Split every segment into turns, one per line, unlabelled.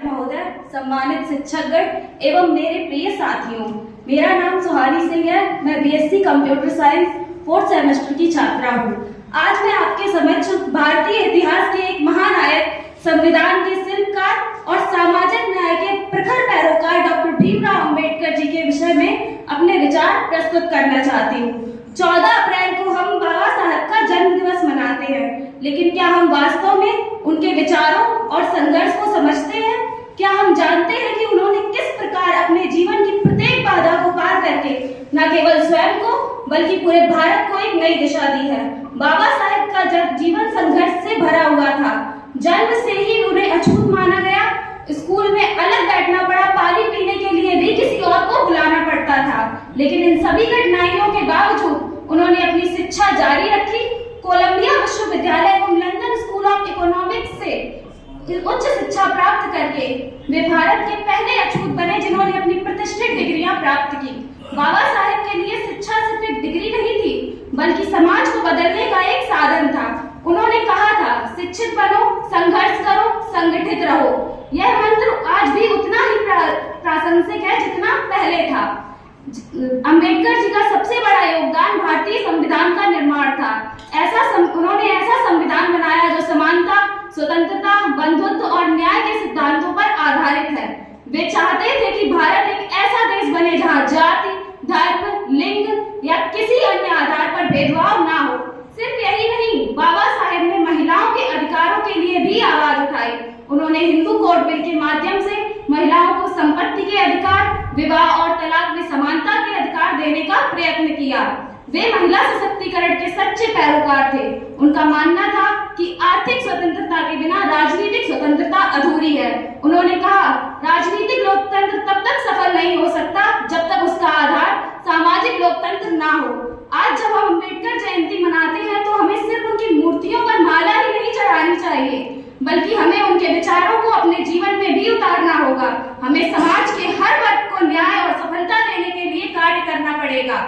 महोदय, सम्मानित शिक्षकगण एवं मेरे प्रिय साथियों, मेरा नाम सुहानी सिंह है। मैं BSc computer science 4th semester की छात्रा हूँ। आज मैं आपके समक्ष भारतीय इतिहास के एक महानायक, संविधान के शिल्पकार और सामाजिक न्याय के प्रखर पैरोकार डॉक्टर भीमराव अंबेडकर जी के विषय में अपने विचार प्रस्तुत करना चाहती हूँ। 14 अप्रैल को हम बाबा साहब का जन्म दिवस मनाते हैं, लेकिन क्या हम वास्तव में उनके विचारों और संघर्ष को समझते हैं? क्या हम जानते हैं कि उन्होंने किस प्रकार अपने जीवन की प्रत्येक बाधा को पार करके न केवल स्वयं को बल्कि पूरे भारत को एक नई दिशा दी है? बाबा साहब का जीवन संघर्ष से भरा हुआ था। जन्म से ही उन्हें अछूत माना गया। स्कूल में अलग बैठना पड़ा, पानी पीने के लिए भी किसी और को बुलाना पड़ता था। लेकिन इन सभी कठिनाइयों के बावजूद उन्होंने अपनी शिक्षा जारी रखी। कोलंबिया विश्वविद्यालय एवं लंदन स्कूल ऑफ इकोनॉमिक्स से उच्च शिक्षा प्राप्त करके वे भारत के पहले अछूत बने जिन्होंने अपनी प्रतिष्ठित डिग्रियां प्राप्त की। बाबा साहेब के लिए शिक्षा सिर्फ एक डिग्री नहीं थी, बल्कि समाज को बदलने का एक साधन था। उन्होंने कहा था, शिक्षित बनो, संघर्ष करो, संगठित रहो। यह मंत्र आज भी उतना ही प्रासंगिक है जितना पहले था। अंबेडकर जी का सबसे बड़ा योगदान भारतीय संविधान का निर्माण था। उन्होंने ऐसा संविधान बनाया जो समानता, स्वतंत्रता, बंधुत्व और न्याय के सिद्धांतों पर आधारित है। वे चाहते थे कि भारत एक ऐसा देश बने जहां जाति, धर्म, लिंग या किसी अन्य आधार पर भेदभाव ना हो। सिर्फ यही नहीं, बाबा साहेब ने महिलाओं के अधिकारों के लिए भी आवाज उठाई। उन्होंने हिंदू कोड बिल के माध्यम से महिलाओं को संपत्ति के अधिकार, विवाह और तलाक में समानता के अधिकार देने का प्रयत्न किया। वे महिला सशक्तिकरण के सच्चे पैरोकार थे। उनका मानना था कि आर्थिक स्वतंत्रता के बिना राजनीतिक स्वतंत्रता अधूरी है। उन्होंने कहा, राजनीतिक लोकतंत्र तब तक सफल नहीं हो सकता जब तक उसका आधार सामाजिक लोकतंत्र ना हो। आज जब हम अम्बेडकर जयंती मनाते हैं तो हमें सिर्फ उनकी मूर्तियों पर माला ही नहीं चढ़ानी चाहिए, बल्कि हमें उनके विचारों को अपने जीवन में भी उतारना होगा। हमें समाज के हर वर्ग को न्याय और सफलता देने के लिए कार्य करना पड़ेगा।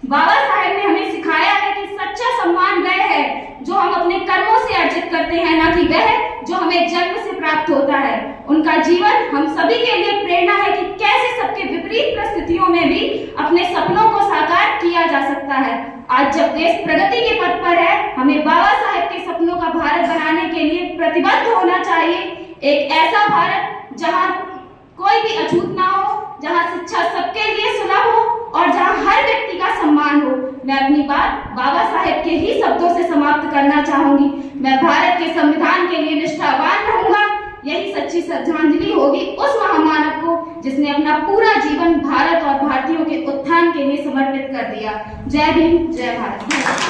बाबा साहेब ने हमें सिखाया है कि सच्चा सम्मान वह है जो हम अपने कर्मों से अर्जित करते हैं, न कि वह जो हमें जन्म से प्राप्त होता है। उनका जीवन हम सभी के लिए प्रेरणा है कि कैसे सबके विपरीत परिस्थितियों में भी अपने सपनों को साकार किया जा सकता है। आज जब देश प्रगति के पथ पर है, हमें बाबा साहेब के सपनों का भारत बनाने के लिए प्रतिबद्ध होना चाहिए। एक ऐसा भारत जहां कोई भी अछूत ना हो, जहां शिक्षा सबके लिए सुलभ हो और जहां हर व्यक्ति का सम्मान हो। मैं अपनी बात बाबा साहेब के ही शब्दों से समाप्त करना चाहूंगी। मैं भारत के संविधान के लिए निष्ठावान रहूंगा। यही सच्ची श्रद्धांजलि होगी उस महामानव को जिसने अपना पूरा जीवन भारत और भारतीयों के उत्थान के लिए समर्पित कर दिया। जय भीम, जय भारत।